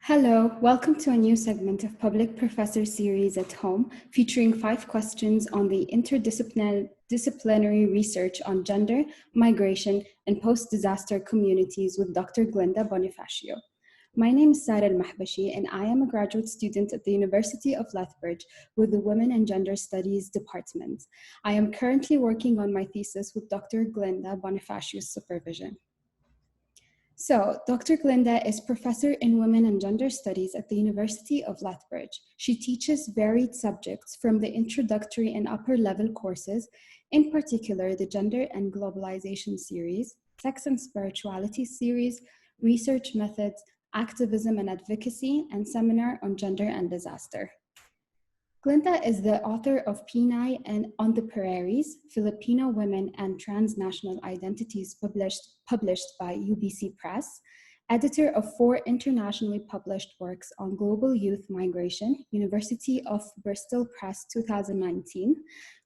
Hello, welcome to a new segment of Public Professor Series at Home, featuring 5 questions on the interdisciplinary research on gender, migration, and post-disaster communities with Dr. Glenda Bonifacio. My name is Sara Al-Mahbshi, and I am a graduate student at the University of Lethbridge with the Women and Gender Studies Department. I am currently working on my thesis with Dr. Glenda Bonifacio's supervision. So, Dr. Glenda is professor in Women and Gender Studies at the University of Lethbridge. She teaches varied subjects from the introductory and upper level courses, in particular the Gender and Globalization series, Sex and Spirituality series, Research Methods, Activism and Advocacy, and Seminar on Gender and Disaster. Glenda is the author of Pinay and On the Prairies, Filipino Women and Transnational Identities published by UBC Press, editor of 4 internationally published works on global youth migration, University of Bristol Press 2019,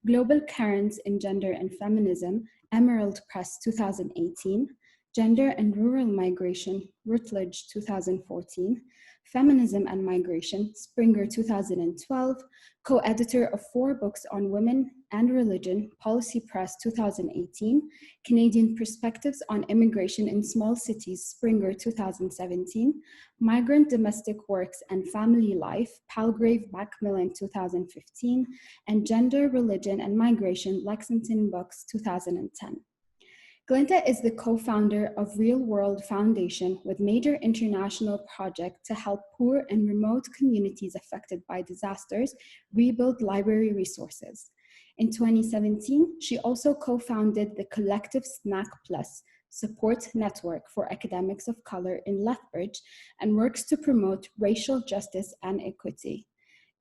Global Currents in Gender and Feminism, Emerald Press 2018, Gender and Rural Migration, Routledge 2014, Feminism and Migration, Springer 2012, co-editor of 4 books on women and religion, Policy Press 2018, Canadian Perspectives on Immigration in Small Cities, Springer 2017, Migrant Domestic Works and Family Life, Palgrave Macmillan 2015, and Gender, Religion and Migration, Lexington Books 2010. Glenda is the co-founder of Real World Foundation with major international project to help poor and remote communities affected by disasters rebuild library resources. In 2017, she also co-founded the Collective Snack Plus support network for academics of color in Lethbridge and works to promote racial justice and equity.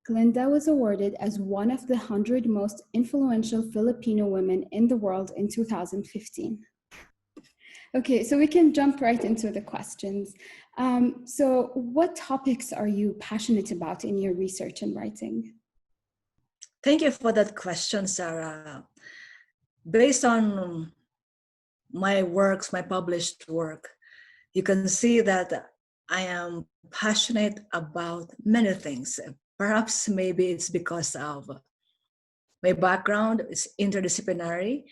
Glenda was awarded as one of the 100 most influential Filipino women in the world in 2015. Okay, so we can jump right into the questions. So what topics are you passionate about in your research and writing? Thank you for that question, Sarah. Based on my works, my published work, you can see that I am passionate about many things. Perhaps maybe it's because of my background is interdisciplinary,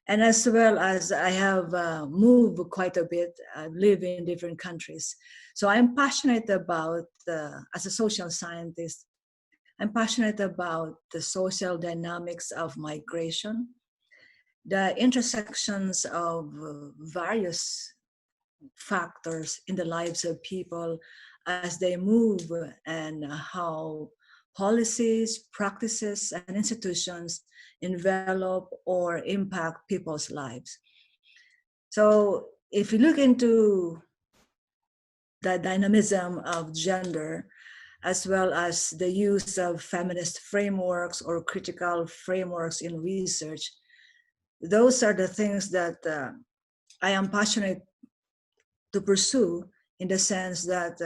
and as well as I have moved quite a bit, I live in different countries. So I'm passionate about, as a social scientist, I'm passionate about the social dynamics of migration, the intersections of various factors in the lives of people as they move, and how policies, practices, and institutions envelop or impact people's lives. So if you look into the dynamism of gender, as well as the use of feminist frameworks or critical frameworks in research, those are the things that I am passionate to pursue, in the sense that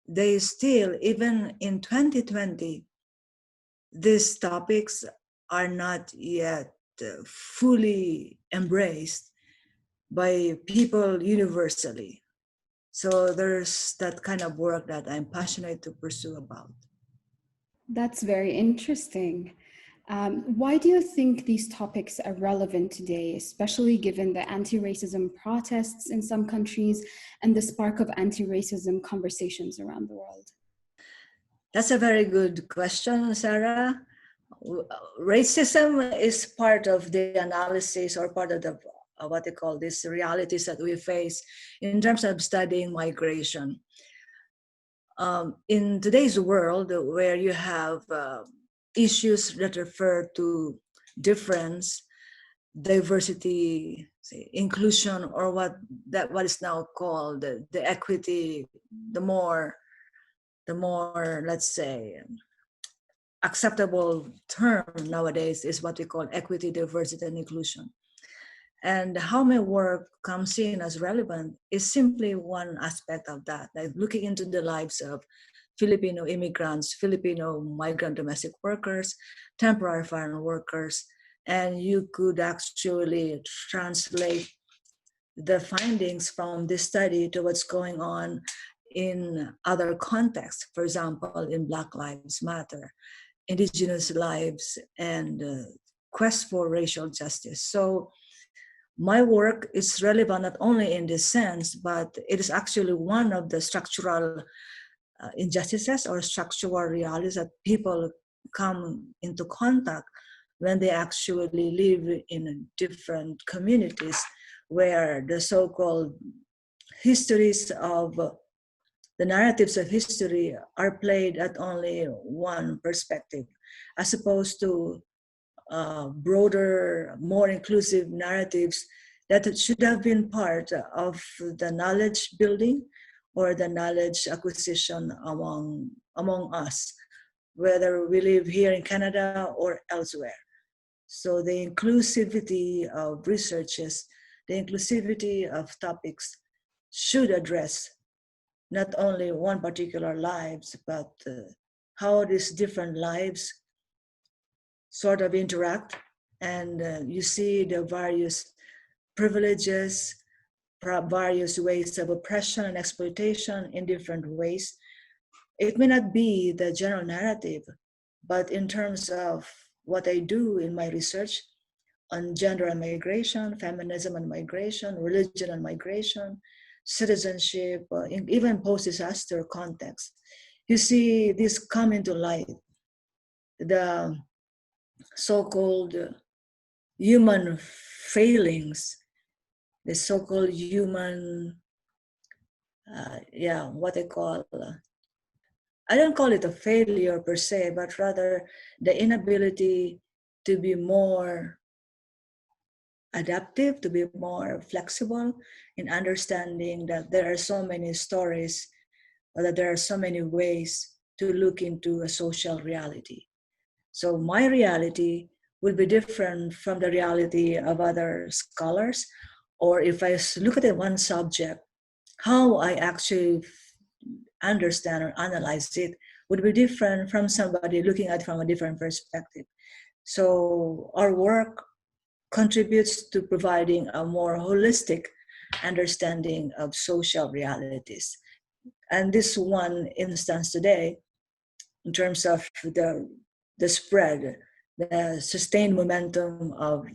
they still, even in 2020, these topics are not yet fully embraced by people universally. So there's that kind of work that I'm passionate to pursue about. That's very interesting. Why do you think these topics are relevant today, especially given the anti-racism protests in some countries and the spark of anti-racism conversations around the world? That's a very good question, Sarah. Racism is part of the analysis, or part of the what they call these realities that we face in terms of studying migration. In today's world, where you have issues that refer to difference, diversity, say, inclusion, or what is now called the equity, the more let's say acceptable term nowadays is what we call equity, diversity, and inclusion. And how my work comes in as relevant is simply one aspect of that, like looking into the lives of Filipino immigrants, Filipino migrant domestic workers, temporary foreign workers, and you could actually translate the findings from this study to what's going on in other contexts, for example, in Black Lives Matter, Indigenous lives, and quest for racial justice. So my work is relevant not only in this sense, but it is actually one of the structural injustices or structural realities that people come into contact when they actually live in different communities where the so-called histories of the narratives of history are played at only one perspective, as opposed to broader, more inclusive narratives that should have been part of the knowledge building or the knowledge acquisition among us, whether we live here in Canada or elsewhere. So the inclusivity of researches, the inclusivity of topics should address not only one particular lives, but how these different lives sort of interact, and you see the various privileges, various ways of oppression and exploitation in different ways. It may not be the general narrative, but in terms of what I do in my research on gender and migration, feminism and migration, religion and migration, citizenship, even post-disaster context, you see this come into light. The so-called human failings, the so-called human, what I call, I don't call it a failure per se, but rather the inability to be more adaptive, to be more flexible in understanding that there are so many stories, or that there are so many ways to look into a social reality. So my reality will be different from the reality of other scholars, or if I look at one subject, how I actually understand or analyze it would be different from somebody looking at it from a different perspective. So our work contributes to providing a more holistic understanding of social realities. And this one instance today, in terms of the spread, the sustained momentum of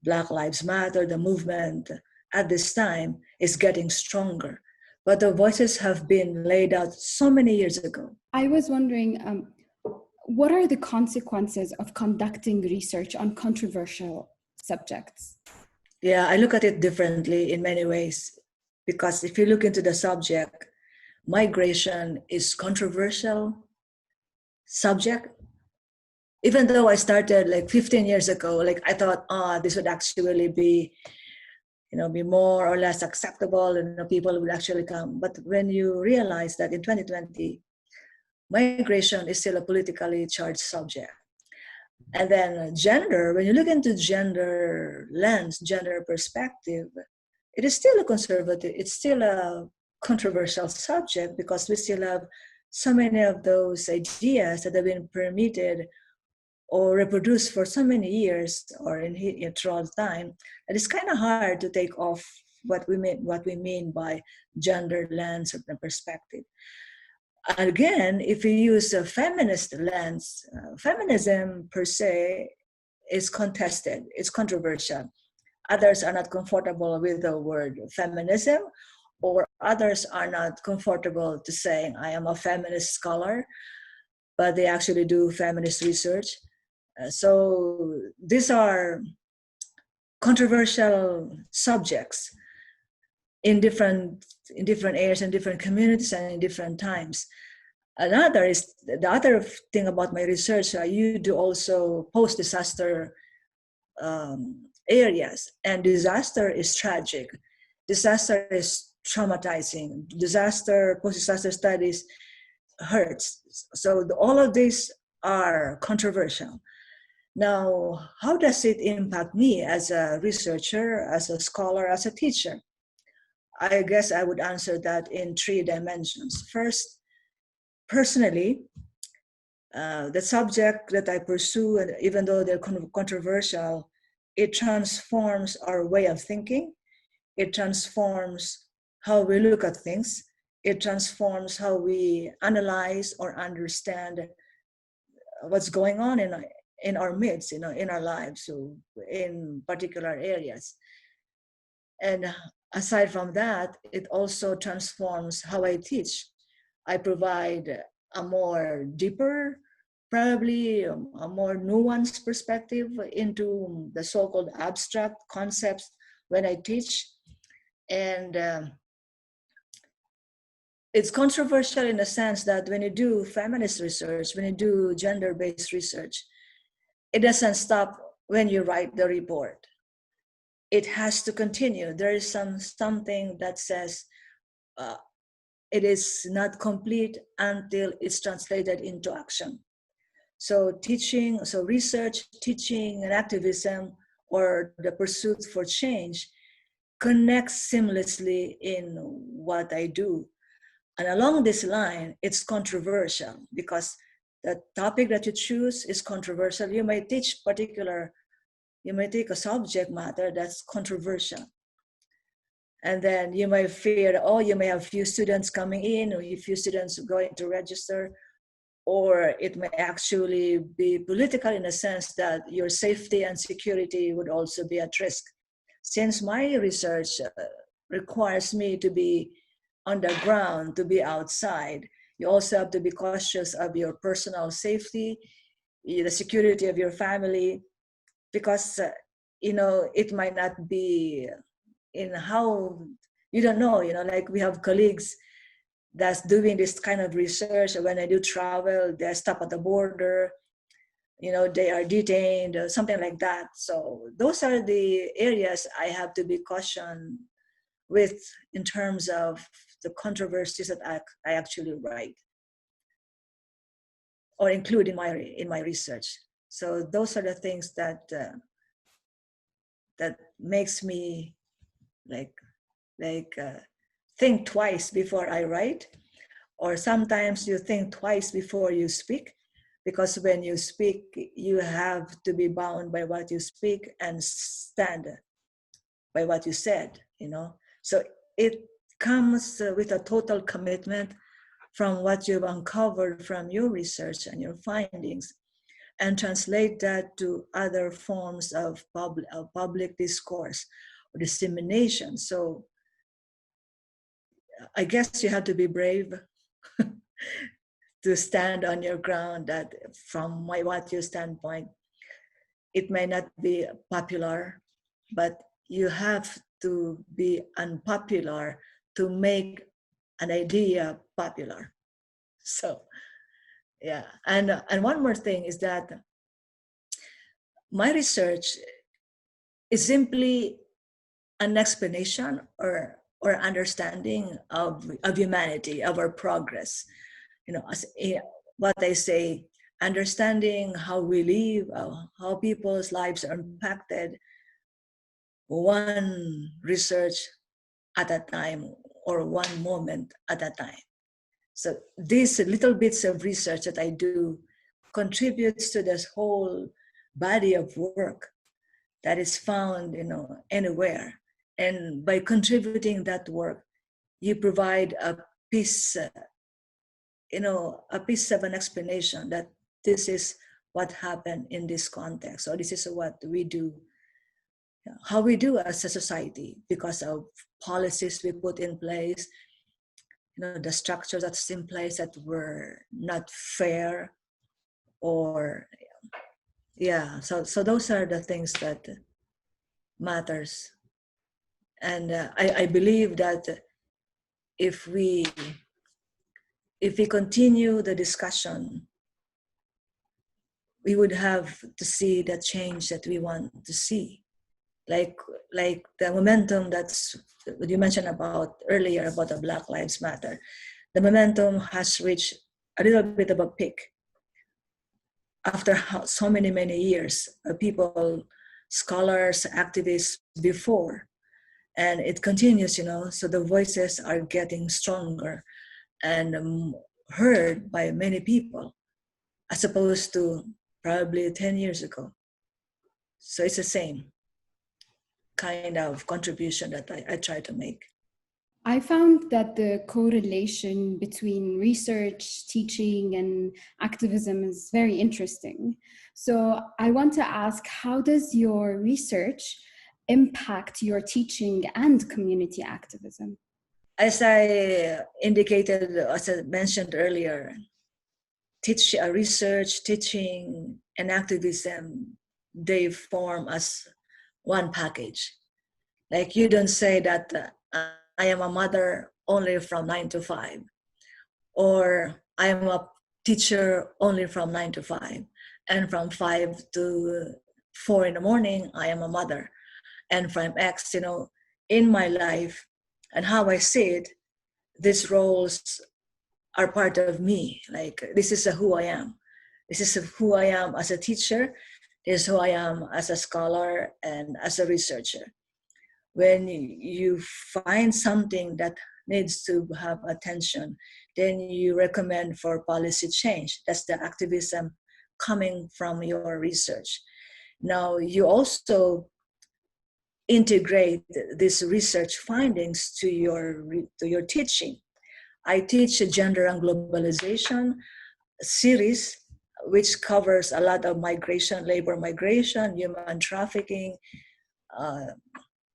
Black Lives Matter, the movement at this time is getting stronger. But the voices have been laid out so many years ago. I was wondering, what are the consequences of conducting research on controversial subjects? Yeah, I look at it differently in many ways, because if you look into the subject, migration is controversial subject. Even though I started like 15 years ago, like I thought, this would actually be, be more or less acceptable, and people would actually come. But when you realize that in 2020, migration is still a politically charged subject. And then gender, when you look into gender lens, gender perspective, it is still a conservative, it's still a controversial subject, because we still have so many of those ideas that have been permitted or reproduced for so many years or in throughout time, that it's kind of hard to take off what we mean by gender lens or perspective. Again, if you use a feminist lens, feminism per se is contested, it's controversial. Others are not comfortable with the word feminism, or others are not comfortable to saying, I am a feminist scholar, but they actually do feminist research. So these are controversial subjects in different areas, in different communities, and in different times. The other thing about my research, you do also post-disaster areas, and disaster is tragic. Disaster is traumatizing. Post-disaster studies hurts. So all of these are controversial. Now, how does it impact me as a researcher, as a scholar, as a teacher? I guess I would answer that in 3 dimensions. First, personally, the subject that I pursue, and even though they're controversial, it transforms our way of thinking. It transforms how we look at things. it transforms how we analyze or understand what's going on in our midst, in our lives, so in particular areas. And aside from that, it also transforms how I teach. I provide a more deeper, probably a more nuanced perspective into the so-called abstract concepts when I teach. And it's controversial in the sense that when you do feminist research, when you do gender-based research, it doesn't stop when you write the report. It has to continue. There is something that says it is not complete until it's translated into action. So research, teaching, and activism, or the pursuit for change, connects seamlessly in what I do. And along this line, it's controversial because the topic that you choose is controversial. You may take a subject matter that's controversial. And then you might fear, you may have few students coming in, or few students going to register, or it may actually be political in a sense that your safety and security would also be at risk. Since my research requires me to be on the ground, to be outside, you also have to be cautious of your personal safety, the security of your family, because it might not be in how, you don't know, like we have colleagues that's doing this kind of research. When I do travel, they're stopped at the border, they are detained, or something like that. So those are the areas I have to be cautioned with in terms of the controversies that I actually write or include in my research. So those are the things that that makes me think twice before I write, or sometimes you think twice before you speak, because when you speak, you have to be bound by what you speak and stand by what you said, So it comes with a total commitment from what you've uncovered from your research and your findings, and translate that to other forms of public discourse or dissemination. So I guess you have to be brave to stand on your ground, that from what your standpoint, it may not be popular, but you have to be unpopular to make an idea popular. So, yeah. And one more thing is that my research is simply an explanation or understanding of humanity, of our progress. What I say, understanding how we live, how people's lives are impacted, one research at a time or one moment at a time. So these little bits of research that I do contributes to this whole body of work that is found, anywhere. And by contributing that work, you provide a piece, a piece of an explanation that this is what happened in this context, or this is what we do, how we do as a society because of policies we put in place, the structures that's in place that were not fair, or so those are the things that matters. And I believe that if we continue the discussion, we would have to see the change that we want to see, like the momentum that's what you mentioned about earlier about the Black Lives Matter. The momentum has reached a little bit of a peak after so many years of people, scholars, activists before, and it continues, so the voices are getting stronger and heard by many people as opposed to probably 10 years ago. So it's the same kind of contribution that I try to make. I found that the correlation between research, teaching, and activism is very interesting. So I want to ask, how does your research impact your teaching and community activism? As I indicated, as I mentioned earlier, research, teaching, and activism, they form as one package. Like you don't say that I am a mother only from 9 to 5, or I am a teacher only from 9 to 5, and from 5 to 4 in the morning, I am a mother. And from X, in my life and how I see it, these roles are part of me. Like this is who I am. This is who I am as a teacher. This is who I am as a scholar and as a researcher. When you find something that needs to have attention, then you recommend for policy change. That's the activism coming from your research. Now, you also integrate these research findings to your teaching. I teach a gender and globalization series, which covers a lot of migration, labor migration, human trafficking,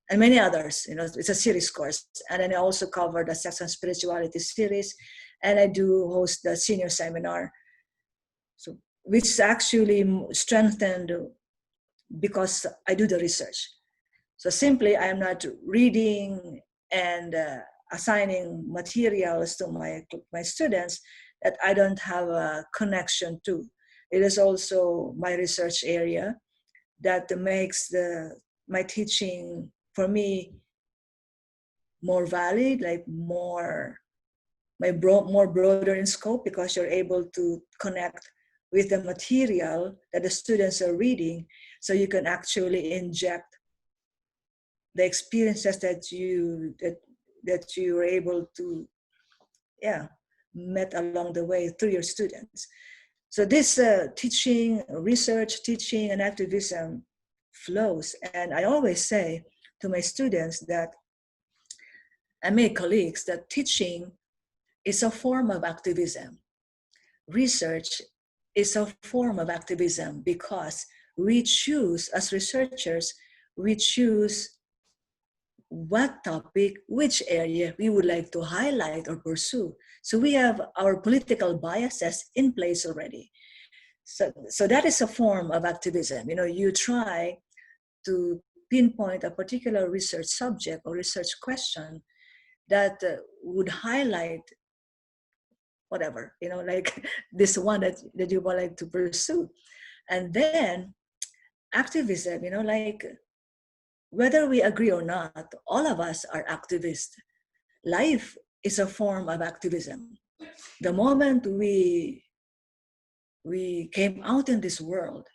and many others. It's a series course. And then I also cover the sex and spirituality series, and I do host the senior seminar, so which is actually strengthened because I do the research. So simply, I am not reading and assigning materials to my students that I don't have a connection to. It is also my research area that makes my teaching for me more valid, like more broader in scope, because you're able to connect with the material that the students are reading, so you can actually inject the experiences that you were able to met along the way through your students. So this research, teaching, and activism flows. And I always say to my students and my colleagues that teaching is a form of activism. Research is a form of activism because we choose, as researchers, we choose what topic, which area we would like to highlight or pursue. So we have our political biases in place already. So that is a form of activism. You try to pinpoint a particular research subject or research question that would highlight whatever, like this one that you would like to pursue. And then activism, like whether we agree or not, all of us are activists. Life is a form of activism. The moment we came out in this world,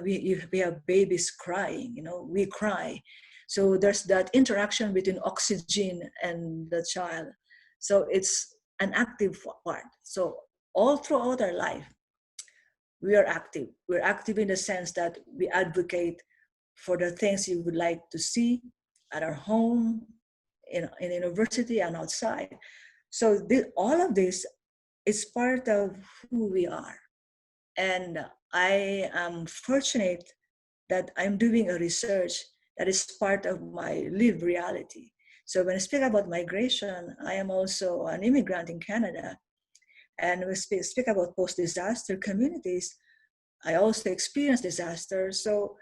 we have babies crying, we cry. So there's that interaction between oxygen and the child. So it's an active part. So all throughout our life, we are active. We're active in the sense that we advocate for the things you would like to see at our home, in university, and outside. So all of this is part of who we are. And I am fortunate that I'm doing a research that is part of my lived reality. So when I speak about migration, I am also an immigrant in Canada. And we speak about post-disaster communities. I also experienced disaster. So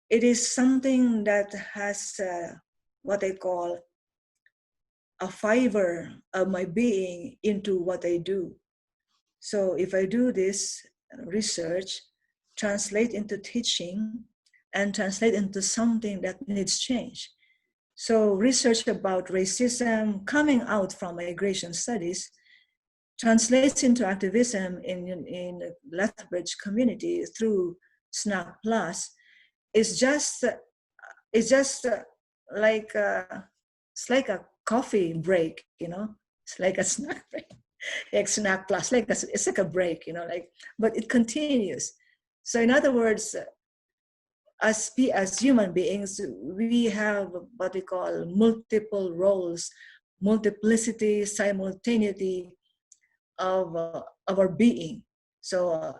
it is something that has what I call a fiber of my being into what I do. So if I do this research, translate into teaching, and translate into something that needs change. So research about racism coming out from migration studies translates into activism in the Lethbridge community through Snack Plus. It's just like it's like a coffee break, It's like a snack break, like Snack Plus, it's like a break, but it continues. So in other words, as human beings, we have what we call multiple roles, multiplicity, simultaneity of our being. So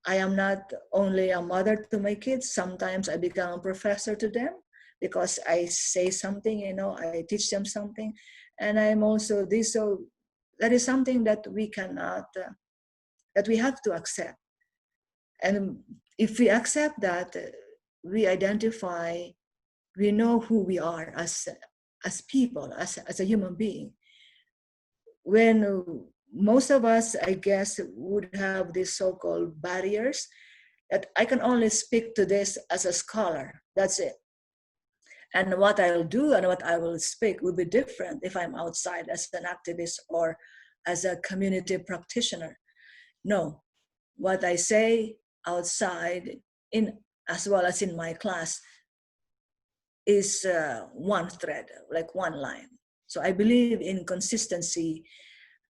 I am not only a mother to my kids. Sometimes I become a professor to them because I say something, you know, I teach them something, and I'm also this. So that is something that we cannot, that we have to accept. And if we accept that, we identify, we know who we are as people, as a human being. When most of us, I guess, would have these so-called barriers that I can only speak to this as a scholar. That's it. And what I'll do and what I will speak will be different if I'm outside as an activist or as a community practitioner. No, what I say outside, in as well as in my class, is one thread, like one line. So I believe in consistency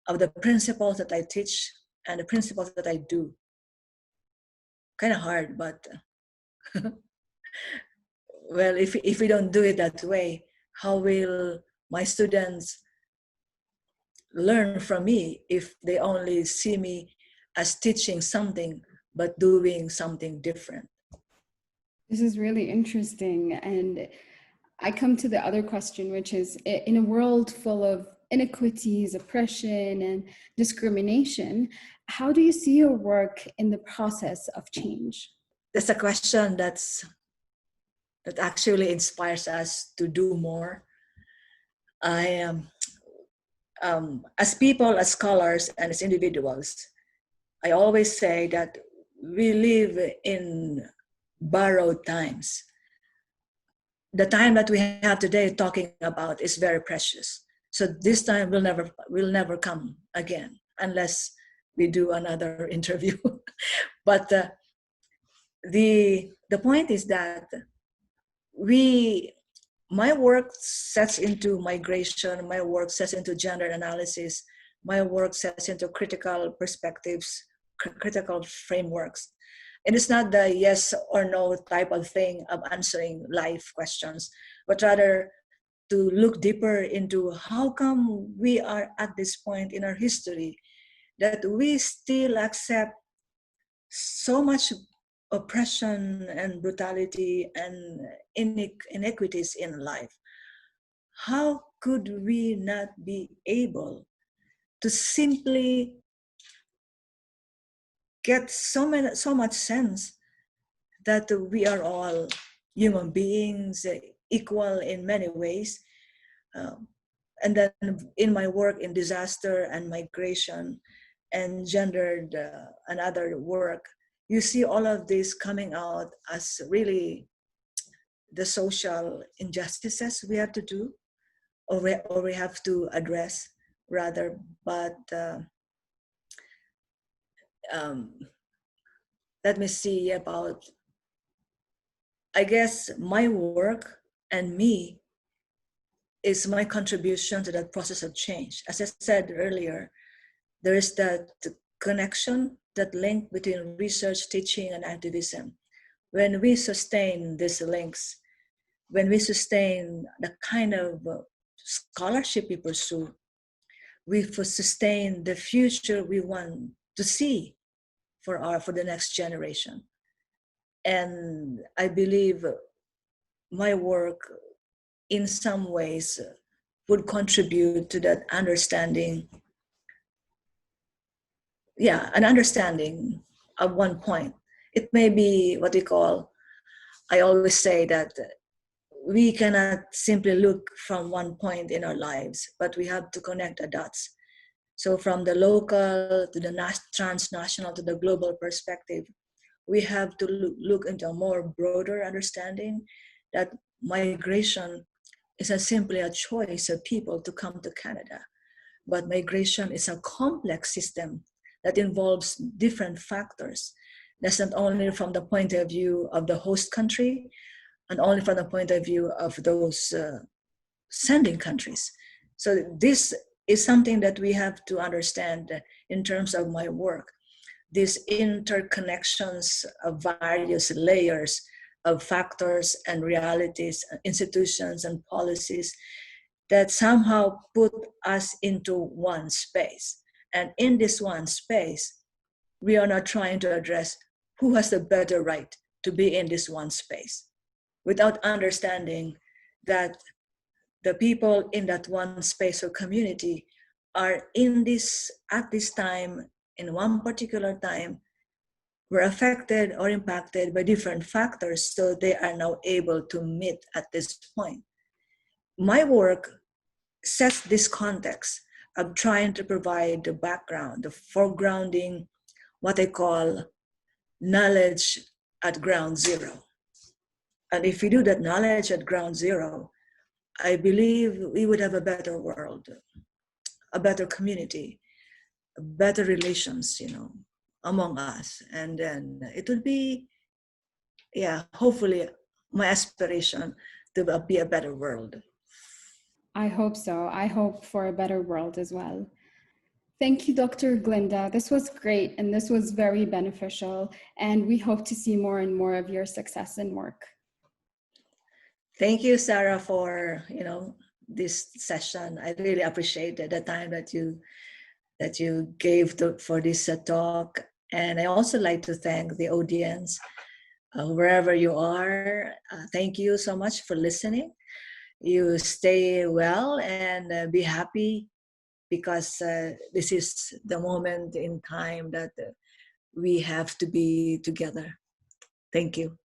of the principles that I teach and the principles that I do. Kind of hard, but well, if we don't do it that way, how will my students learn from me if they only see me as teaching something but doing something different? This is really interesting. And I come to the other question, which is, in a world full of inequities, oppression, and discrimination, how do you see your work in the process of change? That's a question that actually inspires us to do more. I am, as people, as scholars, and as individuals, I always say that we live in borrowed times. The time that we have today talking about is very precious. So this time will never come again unless we do another interview. But the point is that my work sets into migration, my work sets into gender analysis, my work sets into critical perspectives, critical frameworks. And it's not the yes or no type of thing of answering life questions, but rather to look deeper into how come we are at this point in our history that we still accept so much oppression and brutality and inequities in life. How could we not be able to simply get so much sense that we are all human beings, equal in many ways? And then in my work in disaster and migration and gendered and other work, you see all of this coming out as really the social injustices we have to do, or we have to address rather. But let me see about, I guess my work and me is my contribution to that process of change. As I said earlier, there is that connection, that link between research, teaching, and activism. When we sustain these links, when we sustain the kind of scholarship we pursue, we sustain the future we want to see for the next generation. And I believe my work in some ways would contribute to that understanding. Yeah, an understanding at one point. It may be what we call, I always say that we cannot simply look from one point in our lives, but we have to connect the dots. So from the local to the transnational to the global perspective, we have to look into a more broader understanding that migration isn't simply a choice of people to come to Canada, but migration is a complex system that involves different factors. That's not only from the point of view of the host country, and only from the point of view of those sending countries. So this is something that we have to understand in terms of my work. These interconnections of various layers of factors and realities, institutions and policies that somehow put us into one space. And in this one space, we are not trying to address who has the better right to be in this one space, without understanding that the people in that one space or community are in this, at this time, in one particular time, were affected or impacted by different factors, so they are now able to meet at this point. My work sets this context of trying to provide the background, the foregrounding, what I call knowledge at ground zero. And if we do that knowledge at ground zero, I believe we would have a better world, a better community, better relations, among us. And then it would be, hopefully my aspiration to be a better world. I hope so. I hope for a better world as well. Thank you, Dr. Glenda. This was great and this was very beneficial. And we hope to see more and more of your success and work. Thank you, Sarah, for this session. I really appreciated the time that you gave for this talk. And I also like to thank the audience, wherever you are. Thank you so much for listening. You stay well and be happy, because this is the moment in time that we have to be together. Thank you.